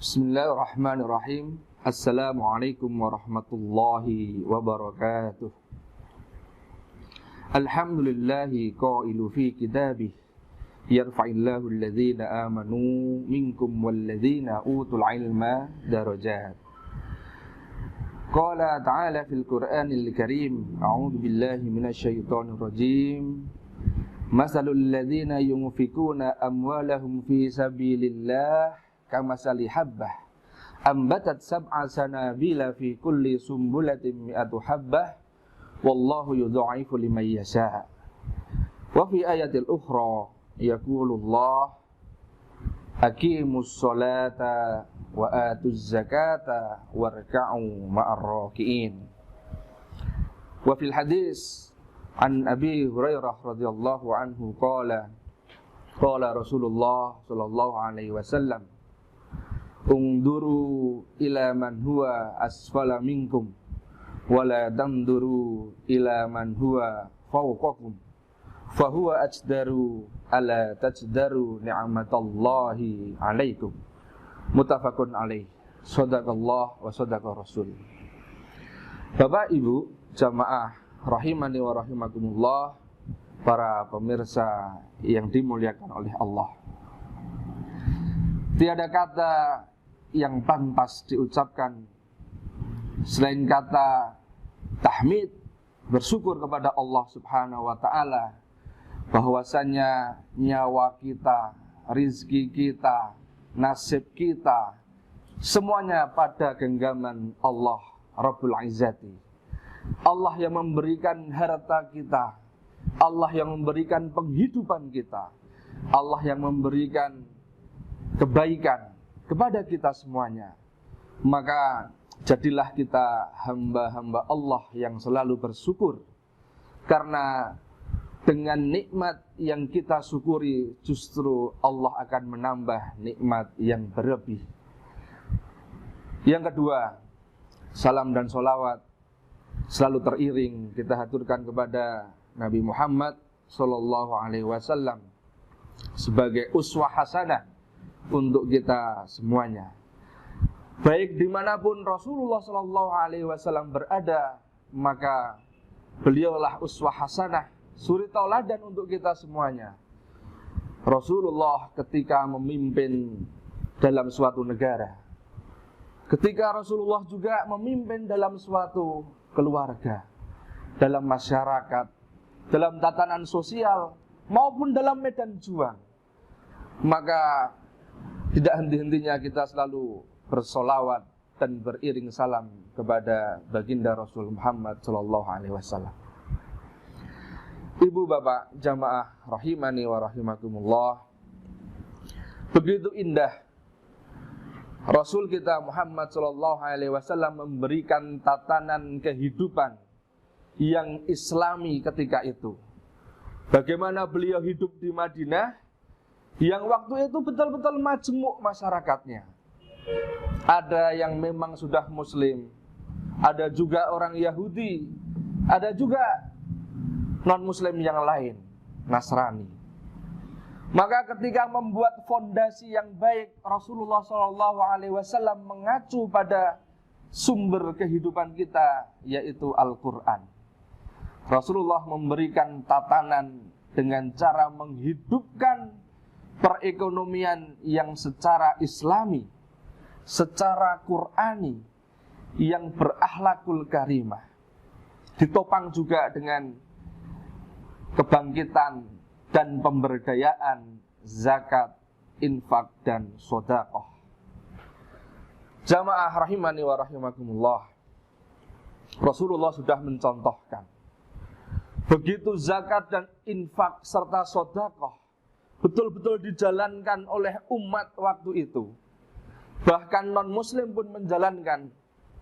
Bismillahirrahmanirrahim. Assalamualaikum warahmatullahi wabarakatuh. Alhamdulillahi qailu fi kitabih yarfa'illahu alladhina amanu minkum walladhina utul ilma darajat. Qala ta'ala fil Qur'anil Karim, a'udzu billahi minasyaitonir rajim. Masalul ladzina yunfikuna amwalahum fi sabilillah kamasali habbah ambatat sab'a sanabila fi kulli sumbulatin mi'atu habbah wallahu yudha'ifu liman yasha'. Wa fi ayatil ukhra yaqulullah aqimus sholata wa atuz zakata warka'u ma'ar raki'in. Wa fil hadis an Abi Hurairah radhiyallahu anhu qala Rasulullah sallallahu alaihi wasallam unduru ila man huwa asfala minkum wala tanduru ila man huwa fawqakum fahuwa ajdaru ala tajdaru ni'matallahi alaikum. Muttafaqun alaih. Shadaqallah wa shadaqa rasul. Bapak Ibu jamaah rahimani wa rahimakumullah, para pemirsa yang dimuliakan oleh Allah. Tiada kata yang pantas diucapkan selain kata tahmid, bersyukur kepada Allah Subhanahu wa taala bahwasanya nyawa kita, rizki kita, nasib kita semuanya pada genggaman Allah Rabbul Izzati. Allah yang memberikan harta kita, Allah yang memberikan penghidupan kita, Allah yang memberikan kebaikan kepada kita semuanya. Maka jadilah kita hamba-hamba Allah yang selalu bersyukur, karena dengan nikmat yang kita syukuri justru Allah akan menambah nikmat yang berlebih. Yang kedua, salam dan sholawat selalu teriring kita haturkan kepada Nabi Muhammad sallallahu alaihi wasallam sebagai uswah hasanah untuk kita semuanya. Baik dimanapun Rasulullah sallallahu alaihi wasallam berada, maka beliaulah uswah hasanah, suri tauladan untuk kita semuanya. Rasulullah ketika memimpin dalam suatu negara, ketika Rasulullah juga memimpin dalam suatu keluarga, dalam masyarakat, dalam tatanan sosial, maupun dalam medan juang, maka tidak henti-hentinya kita selalu bersolawat dan beriring salam kepada baginda Rasul Muhammad sallallahu alaihi wasallam. Ibu bapak jamaah rahimani wa rahimakumullah, begitu indah Rasul kita Muhammad sallallahu alaihi wasallam memberikan tatanan kehidupan yang islami ketika itu. Bagaimana beliau hidup di Madinah yang waktu itu betul-betul majmuk masyarakatnya. Ada yang memang sudah muslim, ada juga orang Yahudi, ada juga non-muslim yang lain, Nasrani. Maka ketika membuat fondasi yang baik, Rasulullah SAW mengacu pada sumber kehidupan kita, yaitu Al-Quran. Rasulullah memberikan tatanan dengan cara menghidupkan perekonomian yang secara islami, secara Qur'ani, yang berakhlakul karimah. Ditopang juga dengan kebangkitan dan pemberdayaan zakat, infak, dan sedekah. Jamaah rahimani wa rahimakumullah, Rasulullah sudah mencontohkan begitu zakat dan infak serta sedekah betul-betul dijalankan oleh umat waktu itu. Bahkan non-muslim pun menjalankan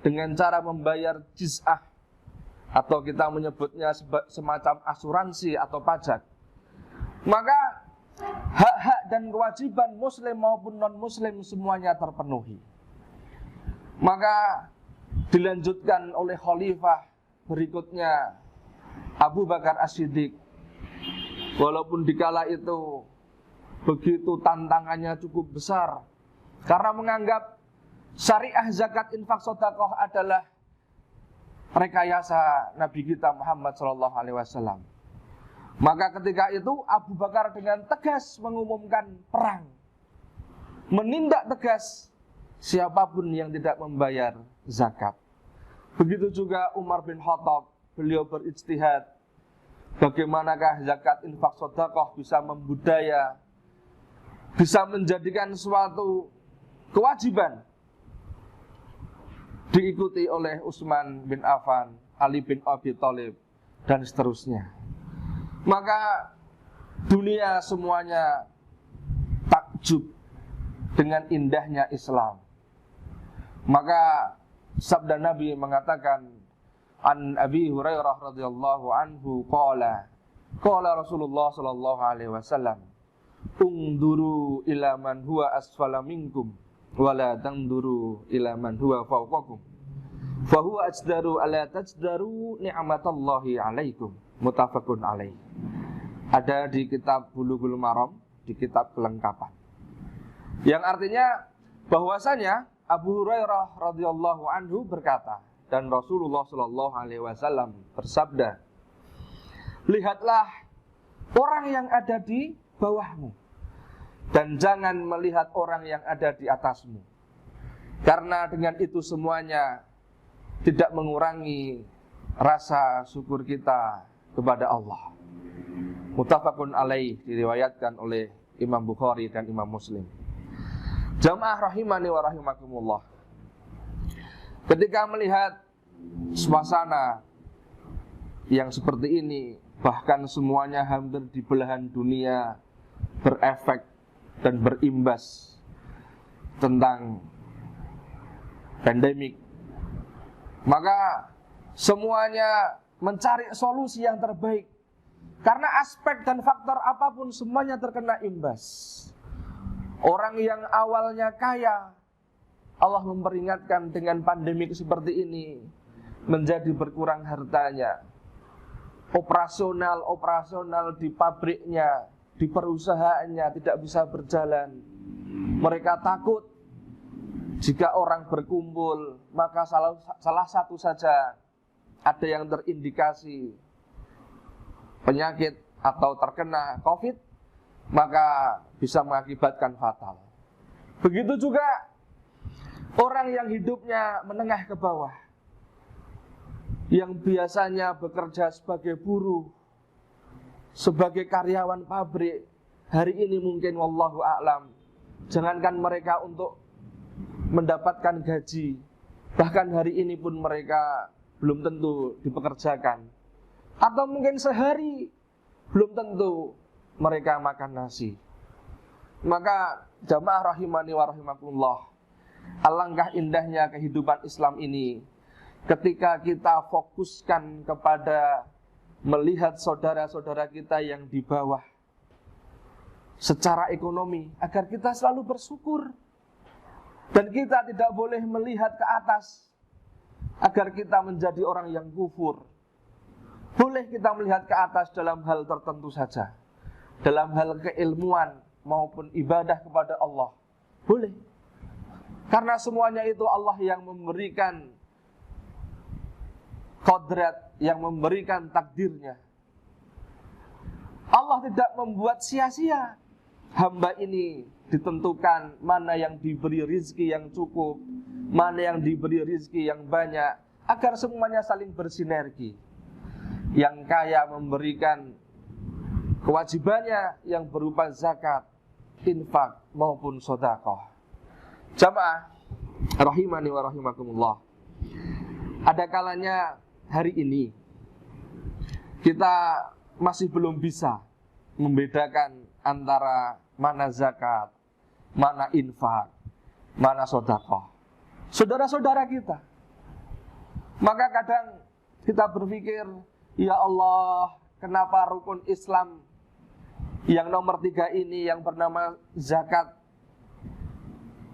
dengan cara membayar jiz'ah, atau kita menyebutnya semacam asuransi atau pajak. Maka hak-hak dan kewajiban muslim maupun non-muslim semuanya terpenuhi. Maka dilanjutkan oleh khalifah berikutnya, Abu Bakar As-Siddiq. Walaupun dikala itu begitu tantangannya cukup besar, karena menganggap syariah zakat infak sedekah adalah rekayasa Nabi kita Muhammad SAW. Maka ketika itu Abu Bakar dengan tegas mengumumkan perang, menindak tegas siapapun yang tidak membayar zakat. Begitu juga Umar bin Khattab, beliau berijtihad bagaimanakah zakat infak sedekah bisa membudaya, bisa menjadikan suatu kewajiban diikuti oleh Utsman bin Affan, Ali bin Abi Thalib, dan seterusnya. Maka dunia semuanya takjub dengan indahnya Islam. Maka sabda Nabi mengatakan, an Abi Hurairah radhiyallahu anhu qala Rasulullah sallallahu alaihi wasallam, unduru ila man huwa asfala minkum wala tanduru ila man huwa fawqakum fa huwa ajdaru ala tajdaru ni'matallahi alaikum. Muttafaqun alaih. Ada di kitab Bulughul Maram, di kitab kelengkapan, yang artinya bahwasanya Abu Hurairah radhiyallahu anhu berkata, dan Rasulullah sallallahu alaihi wasallam bersabda, lihatlah orang yang ada di bawahmu dan jangan melihat orang yang ada di atasmu, karena dengan itu semuanya tidak mengurangi rasa syukur kita kepada Allah. Muttafaqun alaih, diriwayatkan oleh Imam Bukhari dan Imam Muslim. Jamaah rahimani wa rahimakumullah, ketika melihat suasana yang seperti ini, bahkan semuanya hampir di belahan dunia berefek dan berimbas tentang pandemik, maka semuanya mencari solusi yang terbaik, karena aspek dan faktor apapun semuanya terkena imbas. Orang yang awalnya kaya, Allah memperingatkan dengan pandemik seperti ini menjadi berkurang hartanya. Operasional di pabriknya, di perusahaannya tidak bisa berjalan. Mereka takut jika orang berkumpul, maka salah satu saja ada yang terindikasi penyakit atau terkena COVID, maka bisa mengakibatkan fatal. Begitu juga orang yang hidupnya menengah ke bawah, yang biasanya bekerja sebagai buruh, sebagai karyawan pabrik, hari ini mungkin wallahu a'lam, jangankan mereka untuk mendapatkan gaji, bahkan hari ini pun mereka belum tentu dipekerjakan, atau mungkin sehari belum tentu mereka makan nasi. Maka jamaah rahimani wa rahimakumullah, alangkah indahnya kehidupan Islam ini ketika kita fokuskan kepada melihat saudara-saudara kita yang di bawah secara ekonomi, agar kita selalu bersyukur, dan kita tidak boleh melihat ke atas agar kita menjadi orang yang kufur. Boleh kita melihat ke atas dalam hal tertentu saja, dalam hal keilmuan maupun ibadah kepada Allah, boleh. Karena semuanya itu Allah yang memberikan kodrat, yang memberikan takdirnya. Allah tidak membuat sia-sia. Hamba ini ditentukan mana yang diberi rizki yang cukup, mana yang diberi rizki yang banyak, agar semuanya saling bersinergi. Yang kaya memberikan kewajibannya yang berupa zakat, infak maupun sedekah. Jamaah rahimani wa rahimakumullah, ada kalanya hari ini kita masih belum bisa membedakan antara mana zakat, mana infak, mana sedekah saudara-saudara kita. Maka kadang kita berpikir, ya Allah, kenapa rukun Islam yang nomor 3 ini yang bernama zakat,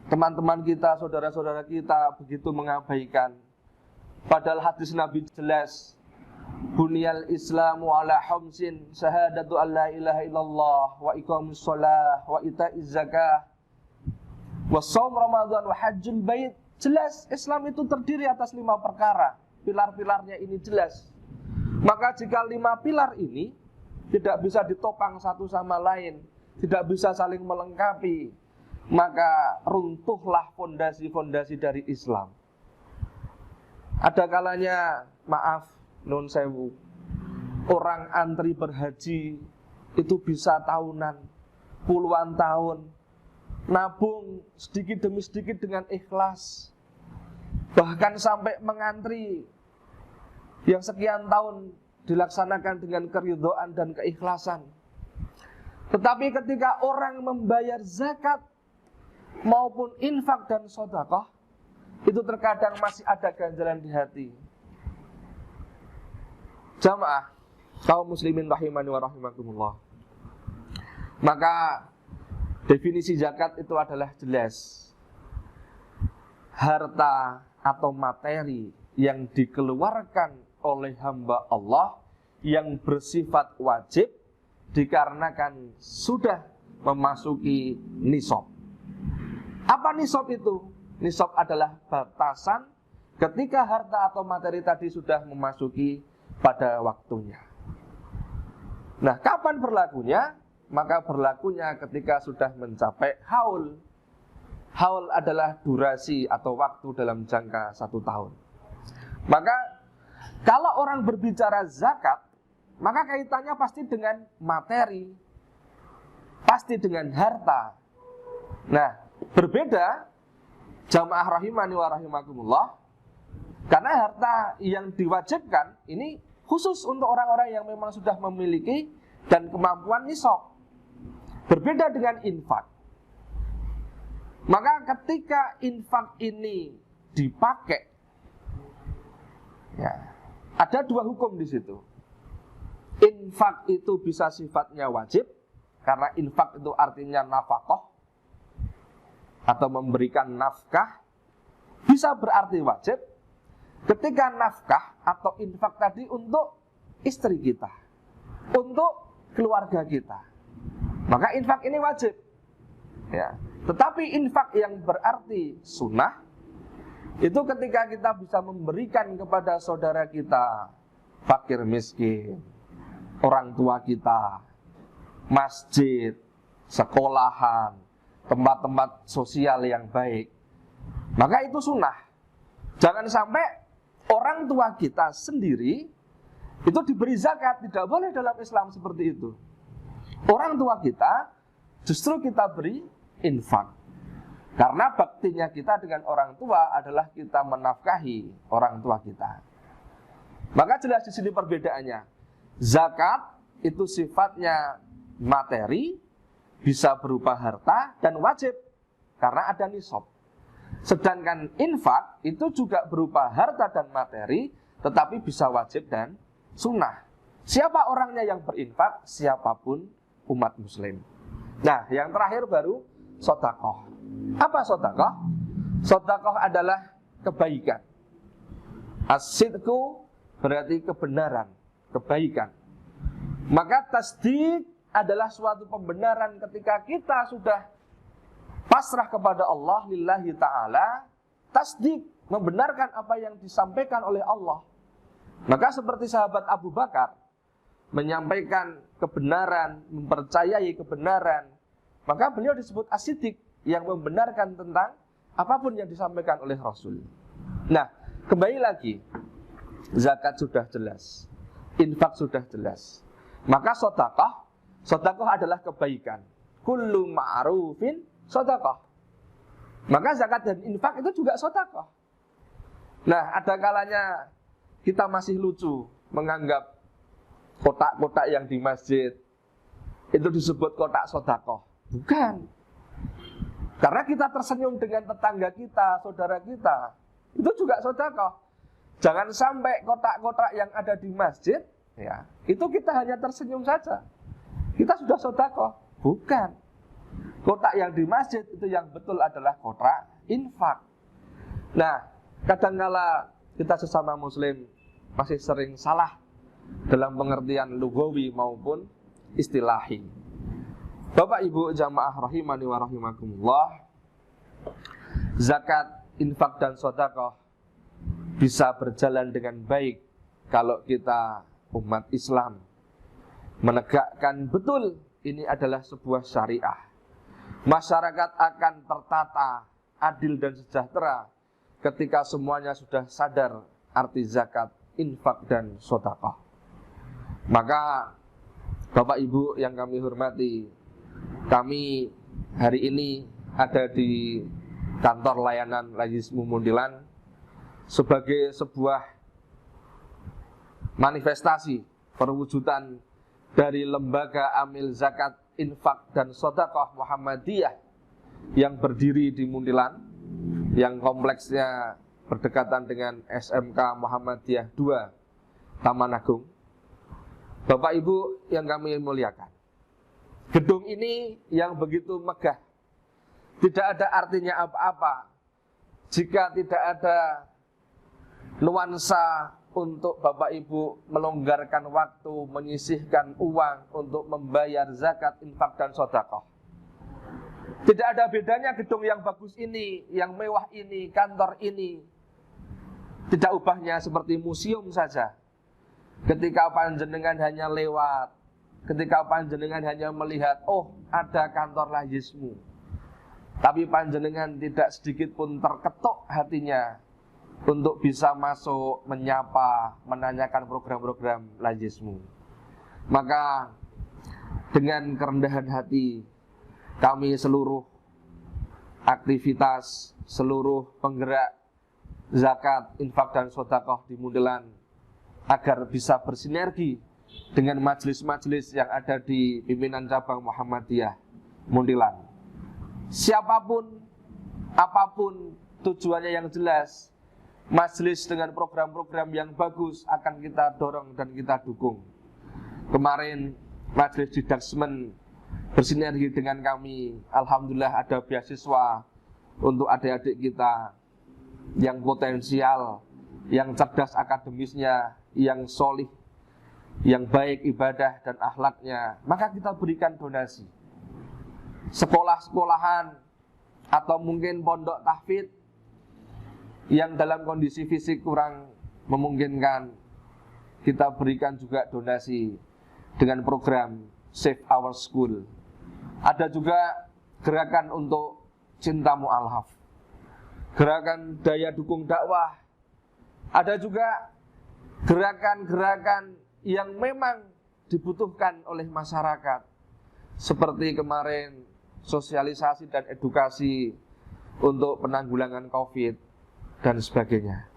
teman-teman kita, saudara-saudara kita begitu mengabaikan. Padahal hadis Nabi jelas, bunyal islamu ala khamsin, syahadatu an la ilaha illallah, wa iqamus shalah, wa ita'iz zakah, wa shaum ramadan, wa hajjul bait, Jelas Islam itu terdiri atas 5 perkara. Pilar-pilarnya ini jelas. Maka jika 5 pilar ini tidak bisa ditopang satu sama lain, tidak bisa saling melengkapi, maka runtuhlah fondasi-fondasi dari Islam. Ada kalanya, maaf, nun sewu, orang antri berhaji itu bisa tahunan, puluhan tahun, nabung sedikit demi sedikit dengan ikhlas, bahkan sampai mengantri yang sekian tahun dilaksanakan dengan keridhaan dan keikhlasan. Tetapi ketika orang membayar zakat maupun infak dan sedekah, itu terkadang masih ada ganjalan di hati. Jamaah kaum muslimin rahimani wa rahimakumullah. Maka definisi zakat itu adalah jelas. Harta atau materi yang dikeluarkan oleh hamba Allah yang bersifat wajib dikarenakan sudah memasuki nisab. Apa nisab itu? Nisab adalah batasan ketika harta atau materi tadi sudah memasuki pada waktunya. Nah, kapan berlakunya? Maka berlakunya ketika sudah mencapai haul. Haul adalah durasi atau waktu dalam jangka 1 tahun. Maka kalau orang berbicara zakat, maka kaitannya pasti dengan materi, pasti dengan harta. Nah, berbeda jamaah rahimani wa rahimakumullah, karena harta yang diwajibkan ini khusus untuk orang-orang yang memang sudah memiliki dan kemampuan nisab. Berbeda dengan infak. Maka ketika infak ini dipakai, ya, ada 2 hukum di situ. Infak itu bisa sifatnya wajib, karena infak itu artinya nafkah atau memberikan nafkah, bisa berarti wajib ketika nafkah atau infak tadi untuk istri kita, untuk keluarga kita, maka infak ini wajib, ya. Tetapi infak yang berarti sunnah itu ketika kita bisa memberikan kepada saudara kita, fakir miskin, orang tua kita, masjid, sekolahan, tempat-tempat sosial yang baik, maka itu sunnah. Jangan sampai orang tua kita sendiri itu diberi zakat, tidak boleh dalam Islam seperti itu. Orang tua kita justru kita beri infak, karena baktinya kita dengan orang tua adalah kita menafkahi orang tua kita. Maka jelas di sini perbedaannya. Zakat itu sifatnya materi, bisa berupa harta dan wajib karena ada nisab. Sedangkan infak itu juga berupa harta dan materi, tetapi bisa wajib dan sunnah. Siapa orangnya yang berinfak? Siapapun umat muslim. Nah, yang terakhir baru sedekah. Apa sedekah? Sedekah adalah kebaikan. As-sidqu berarti kebenaran, kebaikan. Maka tasdik adalah suatu pembenaran ketika kita sudah pasrah kepada Allah lillahi ta'ala. Tasdik, membenarkan apa yang disampaikan oleh Allah. Maka seperti sahabat Abu Bakar menyampaikan kebenaran, mempercayai kebenaran, maka beliau disebut as-siddiq, yang membenarkan tentang apapun yang disampaikan oleh Rasul. Nah, kembali lagi, zakat sudah jelas, infak sudah jelas, maka sedekah adalah kebaikan. Kullu ma'rufin sedekah. Maka zakat dan infak itu juga sedekah. Nah, ada kalanya kita masih lucu menganggap kotak-kotak yang di masjid itu disebut kotak sedekah. Bukan. Karena kita tersenyum dengan tetangga kita, saudara kita, itu juga sedekah. Jangan sampai kotak-kotak yang ada di masjid, ya, itu kita hanya tersenyum saja. Kita sudah sedekah. Bukan. Kotak yang di masjid itu yang betul adalah kotak infak. Nah, kadangkala kita sesama muslim masih sering salah dalam pengertian lugawi maupun istilahi. Bapak Ibu jamaah rahimani wa rahimakumullah, zakat infak dan sedekah bisa berjalan dengan baik kalau kita umat Islam menegakkan betul ini adalah sebuah syariah. Masyarakat akan tertata, adil dan sejahtera ketika semuanya sudah sadar arti zakat, infak dan sedekah. Maka Bapak Ibu yang kami hormati, kami hari ini ada di kantor layanan Rajismu Muntilan sebagai sebuah manifestasi perwujudan dari Lembaga Amil Zakat, Infak dan Sedekah Muhammadiyah yang berdiri di Muntilan, yang kompleksnya berdekatan dengan SMK Muhammadiyah 2 Taman Agung. Bapak Ibu yang kami muliakan, gedung ini yang begitu megah tidak ada artinya apa-apa jika tidak ada nuansa untuk Bapak Ibu melonggarkan waktu, menyisihkan uang untuk membayar zakat, infak dan sedekah. Tidak ada bedanya gedung yang bagus ini, yang mewah ini, kantor ini. Tidak ubahnya seperti museum saja. Ketika panjenengan hanya lewat, ketika panjenengan hanya melihat, oh ada kantor Rajismu, tapi panjenengan tidak sedikit pun terketuk hatinya untuk bisa masuk, menyapa, menanyakan program-program Rajismu. Maka dengan kerendahan hati kami seluruh aktivitas, seluruh penggerak zakat, infak dan sedekah di Muntilan agar bisa bersinergi dengan majelis-majelis yang ada di pimpinan cabang Muhammadiyah Muntilan. Siapapun, apapun tujuannya yang jelas, majelis dengan program-program yang bagus akan kita dorong dan kita dukung. Kemarin majelis Didaksmen bersinergi dengan kami. Alhamdulillah ada beasiswa untuk adik-adik kita yang potensial, yang cerdas akademisnya, yang solih, yang baik ibadah dan akhlaknya. Maka kita berikan donasi. Sekolah-sekolahan atau mungkin pondok tahfidz yang dalam kondisi fisik kurang memungkinkan, kita berikan juga donasi dengan program Save Our School. Ada juga gerakan untuk cinta mu'alaf, gerakan daya dukung dakwah. Ada juga gerakan-gerakan yang memang dibutuhkan oleh masyarakat, seperti kemarin sosialisasi dan edukasi untuk penanggulangan COVID dan sebagainya.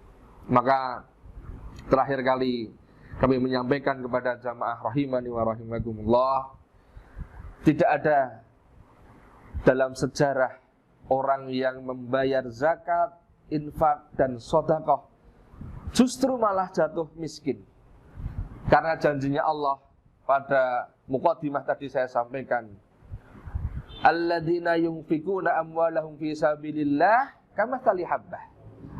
Maka terakhir kali kami menyampaikan kepada jamaah rahimani wa rahimakumullah, tidak ada dalam sejarah orang yang membayar zakat, infak dan sedekah justru malah jatuh miskin. Karena janjinya Allah pada muqaddimah tadi saya sampaikan, alladzina yunfikuna amwalahum fi sabilillah kamathali habbah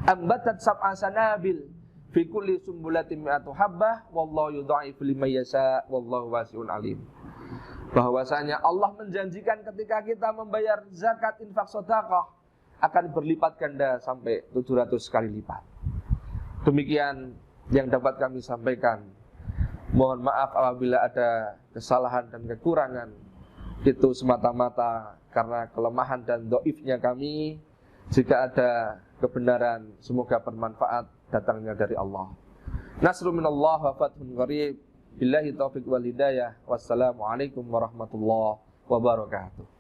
ambatat sab'a sanabil fi kulli sumbulatin mi'atu habbah wallahu yudha'ifu liman yasha wallahu wasi'un alim. Bahwasanya Allah menjanjikan ketika kita membayar zakat, infak, sedekah akan berlipat ganda sampai 700 kali lipat. Demikian yang dapat kami sampaikan. Mohon maaf apabila ada kesalahan dan kekurangan. Itu semata-mata karena kelemahan dan dhaifnya kami. Jika ada kebenaran, semoga bermanfaat datangnya dari Allah. Nasrun minallah wa fathun qarib. Billahi taufiq wal hidayah. Wassalamualaikum warahmatullahi wabarakatuh.